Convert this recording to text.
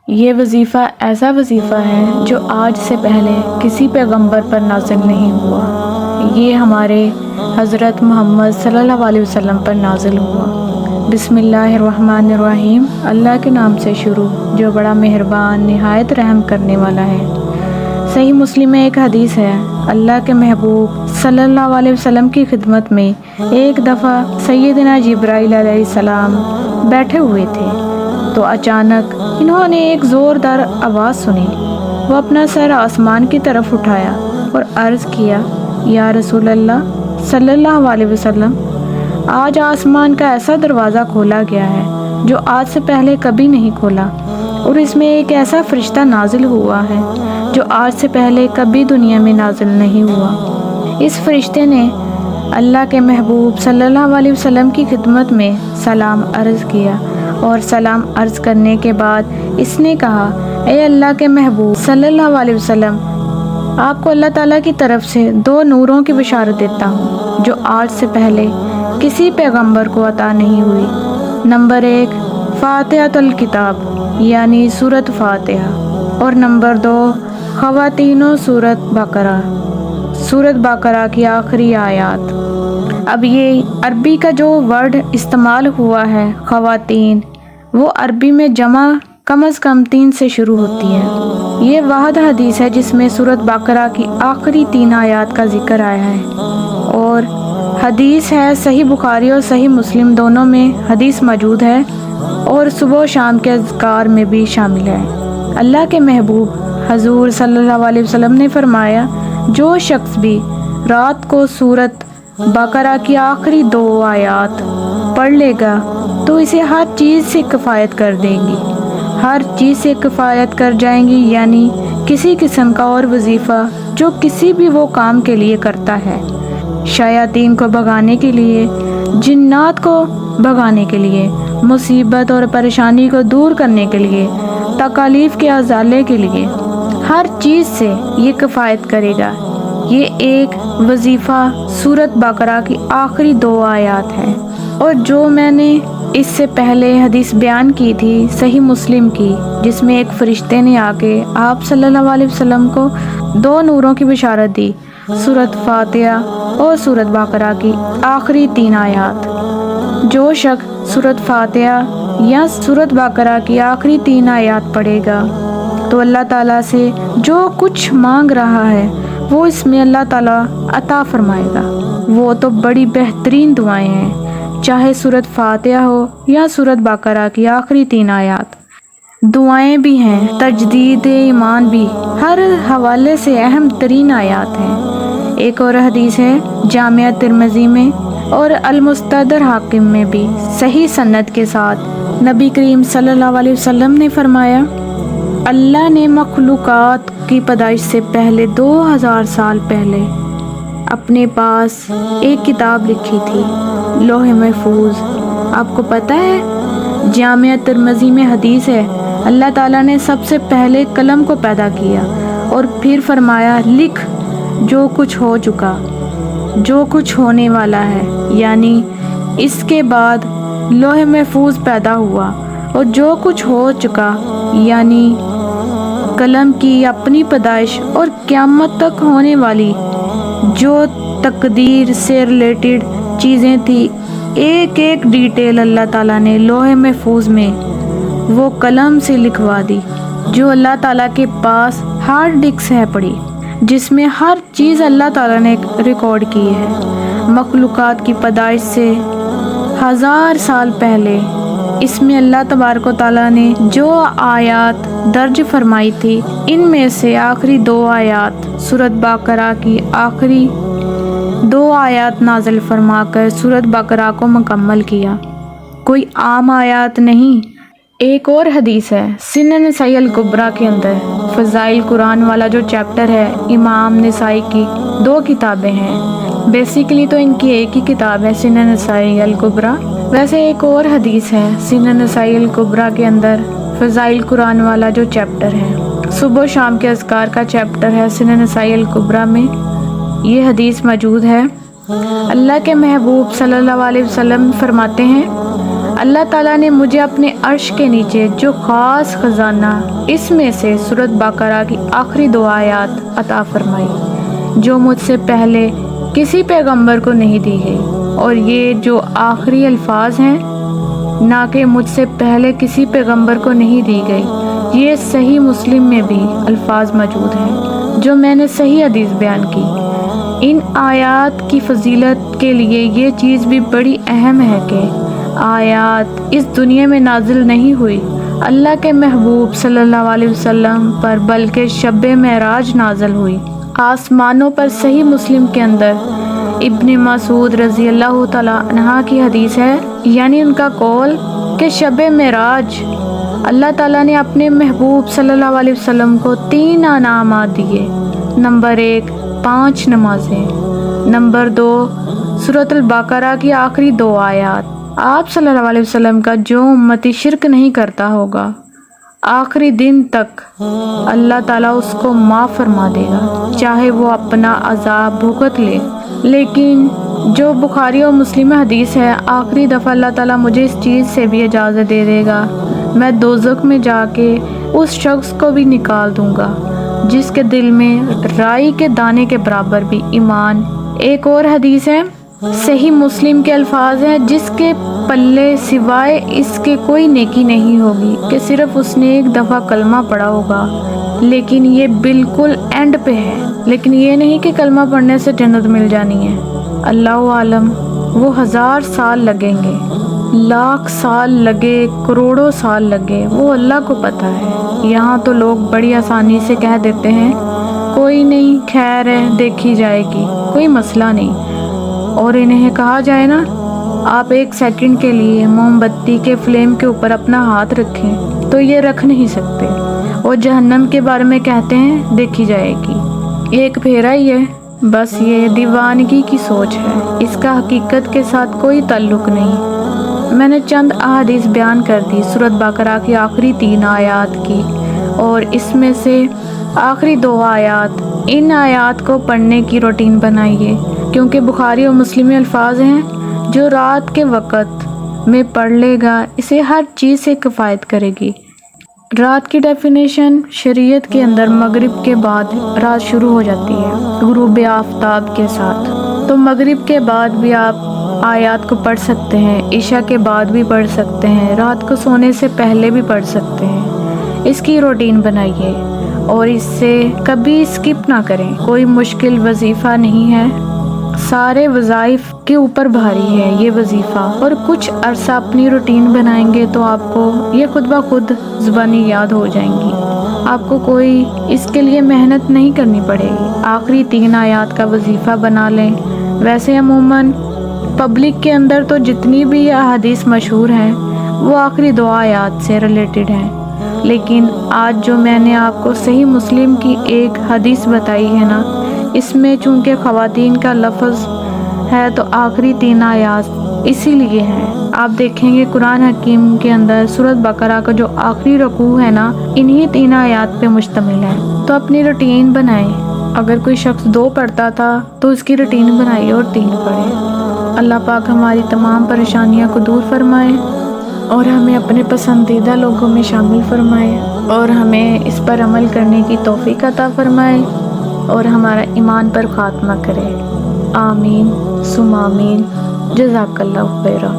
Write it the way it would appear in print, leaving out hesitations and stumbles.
یہ وظیفہ ایسا وظیفہ ہے جو آج سے پہلے کسی پیغمبر پر نازل نہیں ہوا۔ یہ ہمارے حضرت محمد صلی اللہ علیہ وسلم پر نازل ہوا۔ بسم اللہ الرحمن الرحیم، اللہ کے نام سے شروع جو بڑا مہربان نہایت رحم کرنے والا ہے۔ صحیح مسلم میں ایک حدیث ہے، اللہ کے محبوب صلی اللہ علیہ وسلم کی خدمت میں ایک دفعہ سیدنا جبرائیل علیہ السلام بیٹھے ہوئے تھے تو اچانک انہوں نے ایک زوردار آواز سنی۔ وہ اپنا سر آسمان کی طرف اٹھایا اور عرض کیا، یا رسول اللہ صلی اللہ علیہ وسلم، آج آسمان کا ایسا دروازہ کھولا گیا ہے جو آج سے پہلے کبھی نہیں کھولا، اور اس میں ایک ایسا فرشتہ نازل ہوا ہے جو آج سے پہلے کبھی دنیا میں نازل نہیں ہوا۔ اس فرشتے نے اللہ کے محبوب صلی اللہ علیہ وسلم کی خدمت میں سلام عرض کیا، اور سلام عرض کرنے کے بعد اس نے کہا، اے اللہ کے محبوب صلی اللہ علیہ وسلم، آپ کو اللہ تعالیٰ کی طرف سے 2 نوروں کی بشارت دیتا ہوں جو آج سے پہلے کسی پیغمبر کو عطا نہیں ہوئی۔ نمبر 1، فاتحۃ الکتاب یعنی سورۃ فاتحہ، اور نمبر 2، خواتینوں سورۃ بقرہ کی آخری آیات۔ اب یہ عربی کا جو ورڈ استعمال ہوا ہے خواتین، وہ عربی میں جمع کم از کم 3 سے شروع ہوتی ہے۔ یہ واحد حدیث ہے جس میں سورۃ بقرہ کی آخری 3 آیات کا ذکر آیا ہے، اور حدیث ہے صحیح بخاری اور صحیح مسلم دونوں میں حدیث موجود ہے، اور صبح و شام کے اذکار میں بھی شامل ہے۔ اللہ کے محبوب حضور صلی اللہ علیہ وسلم نے فرمایا، جو شخص بھی رات کو سورۃ بقرہ کی آخری 2 آیات پڑھ لے گا تو اسے ہر چیز سے کفایت کر دے گی، ہر چیز سے کفایت کر جائیں گی، یعنی کسی قسم کا اور وظیفہ جو کسی بھی وہ کام کے لیے کرتا ہے، شیاطین کو بھگانے کے لیے، جنات کو بھگانے کے لیے، مصیبت اور پریشانی کو دور کرنے کے لیے، تکالیف کے ازالے کے لیے، ہر چیز سے یہ کفایت کرے گا۔ یہ ایک وظیفہ سورۃ بقرہ کی آخری 2 آیات ہے، اور جو میں نے اس سے پہلے حدیث بیان کی تھی صحیح مسلم کی، جس میں ایک فرشتے نے آ کے آپ صلی اللہ علیہ وسلم کو 2 نوروں کی بشارت دی، سورۃ فاتحہ اور سورۃ بقرہ کی آخری 3 آیات۔ جو شخص سورۃ فاتحہ یا سورۃ بقرہ کی آخری 3 آیات پڑھے گا تو اللہ تعالیٰ سے جو کچھ مانگ رہا ہے وہ اس میں اللہ تعالیٰ عطا فرمائے گا۔ وہ تو بڑی بہترین دعائیں ہیں، چاہے سورۃ فاتحہ ہو یا سورۃ بقرہ کی آخری 3 آیات۔ دعائیں بھی ہیں، تجدید ایمان بھی، ہر حوالے سے اہم ترین آیات ہیں۔ ایک اور حدیث ہے جامعہ ترمذی میں اور المستدرک حاکم میں بھی صحیح سند کے ساتھ، نبی کریم صلی اللہ علیہ وسلم نے فرمایا، اللہ نے مخلوقات کی پیدائش سے پہلے 2000 سال پہلے اپنے پاس ایک کتاب لکھی تھی، لوح محفوظ۔ آپ کو پتہ ہے جامعہ ترمذی میں حدیث ہے، اللہ تعالیٰ نے سب سے پہلے قلم کو پیدا کیا اور پھر فرمایا، لکھ جو کچھ ہو چکا، جو کچھ ہونے والا ہے، یعنی اس کے بعد لوح محفوظ پیدا ہوا، اور جو کچھ ہو چکا یعنی قلم کی اپنی پیدائش اور قیامت تک ہونے والی جو تقدیر سے ریلیٹڈ چیزیں تھیں، ایک ایک ڈیٹیل اللہ تعالیٰ نے لوح محفوظ میں وہ قلم سے لکھوا دی، جو اللہ تعالیٰ کے پاس ہارڈ ڈسک ہے پڑی، جس میں ہر چیز اللہ تعالیٰ نے ریکارڈ کی ہے۔ مخلوقات کی پیدائش سے 1000 سال پہلے اس میں اللہ تبارک و تعالیٰ نے جو آیات درج فرمائی تھی، ان میں سے آخری 2 آیات سورۃ بقرہ کی آخری 2 آیات نازل فرما کر سورۃ بقرہ کو مکمل کیا، کوئی عام آیات نہیں۔ ایک اور حدیث ہے سنن نسائی الکبریٰ کے اندر، فضائل قرآن والا جو چیپٹر ہے، امام نسائی کی 2 کتابیں ہیں، بیسیکلی تو ان کی ایک ہی کتاب ہے سنن نسائی الکبریٰ۔ ویسے ایک اور حدیث ہے سنن نسائی الکبریٰ کے اندر، فضائل قرآن والا جو چیپٹر ہے، صبح و شام کے اذکار کا چیپٹر ہے سنن نسائی الکبریٰ میں، یہ حدیث موجود ہے۔ اللہ کے محبوب صلی اللہ علیہ وسلم فرماتے ہیں، اللہ تعالیٰ نے مجھے اپنے عرش کے نیچے جو خاص خزانہ اس میں سے سورۃ بقرہ کی آخری 2 آیات عطا فرمائی جو مجھ سے پہلے کسی پیغمبر کو نہیں دی گئی، اور یہ جو آخری الفاظ ہیں نہ کہ مجھ سے پہلے کسی پیغمبر کو نہیں دی گئی، یہ صحیح مسلم میں بھی الفاظ موجود ہیں جو میں نے صحیح حدیث بیان کی۔ ان آیات کی فضیلت کے لیے یہ چیز بھی بڑی اہم ہے کہ آیات اس دنیا میں نازل نہیں ہوئی اللہ کے محبوب صلی اللہ علیہ وسلم پر، بلکہ شب معراج نازل ہوئی آسمانوں پر۔ صحیح مسلم کے اندر ابن مسعود رضی اللہ تعالی عنہ کی حدیث ہے، یعنی ان کا قول کہ شب معراج اللہ تعالیٰ نے اپنے محبوب صلی اللہ علیہ وسلم کو 3 انعامات دیے۔ نمبر 1 5 نمازیں، نمبر 2 سورۃ البقرہ کی آخری 2 آیات۔ آپ صلی اللہ علیہ وسلم کا جو امتی شرک نہیں کرتا ہوگا آخری دن تک اللہ تعالیٰ اس کو معاف فرما دے گا، چاہے وہ اپنا عذاب بھگت لے۔ لیکن جو بخاری اور مسلم حدیث ہے، آخری دفعہ اللہ تعالیٰ مجھے اس چیز سے بھی اجازت دے دے گا، میں دوزخ میں جا کے اس شخص کو بھی نکال دوں گا جس کے دل میں رائی کے دانے کے برابر بھی ایمان۔ ایک اور حدیث ہے، صحیح مسلم کے الفاظ ہیں، جس کے پلے سوائے اس کے کوئی نیکی نہیں ہوگی کہ صرف اس نے 1 دفعہ کلمہ پڑھا ہوگا، لیکن یہ بالکل اینڈ پہ ہے۔ لیکن یہ نہیں کہ کلمہ پڑھنے سے جنت مل جانی ہے، اللہ عالم، وہ 1000 سال لگیں گے، لاکھ سال لگے، کروڑوں سال لگے، وہ اللہ کو پتہ ہے۔ یہاں تو لوگ بڑی آسانی سے کہہ دیتے ہیں کوئی نہیں، خیر ہے، دیکھی جائے گی، کوئی مسئلہ نہیں، اور انہیں کہا جائے نا آپ 1 سیکنڈ کے لیے موم بتی کے فلیم کے اوپر اپنا ہاتھ رکھیں تو یہ رکھ نہیں سکتے، اور جہنم کے بارے میں کہتے ہیں دیکھی جائے گی، ایک پھیرا ہی ہے، بس یہ دیوانگی کی سوچ ہے، اس کا حقیقت کے ساتھ کوئی تعلق نہیں۔ میں نے چند احادیث بیان کر دی سورۃ بقرہ کی آخری 3 آیات کی، اور اس میں سے آخری 2 آیات، ان آیات کو پڑھنے کی روٹین بنائیے، کیونکہ بخاری اور مسلم میں الفاظ ہیں جو رات کے وقت میں پڑھ لے گا اسے ہر چیز سے کفایت کرے گی۔ رات کی ڈیفینیشن شریعت کے اندر مغرب کے بعد رات شروع ہو جاتی ہے غروب آفتاب کے ساتھ، تو مغرب کے بعد بھی آپ آیات کو پڑھ سکتے ہیں، عشاء کے بعد بھی پڑھ سکتے ہیں، رات کو سونے سے پہلے بھی پڑھ سکتے ہیں۔ اس کی روٹین بنائیے اور اس سے کبھی اسکپ نہ کریں، کوئی مشکل وظیفہ نہیں ہے، سارے وظائف کے اوپر بھاری ہے یہ وظیفہ، اور کچھ عرصہ اپنی روٹین بنائیں گے تو آپ کو یہ خود بخود زبانی یاد ہو جائیں گی، آپ کو کوئی اس کے لیے محنت نہیں کرنی پڑے گی۔ آخری 3 آیات کا وظیفہ بنا لیں۔ ویسے عموماً پبلک کے اندر تو جتنی بھی احادیث مشہور ہیں وہ آخری 2 آیات سے ریلیٹڈ ہیں، لیکن آج جو میں نے آپ کو صحیح مسلم کی ایک حدیث بتائی ہے نا، اس میں چونکہ خواتین کا لفظ ہے تو آخری 3 آیات اسی لیے ہیں۔ آپ دیکھیں گے قرآن حکیم کے اندر سورۃ بقرہ کا جو آخری رکوع ہے نا، انہی 3 آیات پہ مشتمل ہے۔ تو اپنی روٹین بنائیں، اگر کوئی شخص 2 پڑھتا تھا تو اس کی روٹین بنائیے اور 3 پڑھے۔ اللہ پاک ہماری تمام پریشانیاں کو دور فرمائے اور ہمیں اپنے پسندیدہ لوگوں میں شامل فرمائے، اور ہمیں اس پر عمل کرنے کی توفیق عطا فرمائے، اور ہمارا ایمان پر خاتمہ کرے۔ آمین ثم آمین۔ جزاک اللہ خیرا۔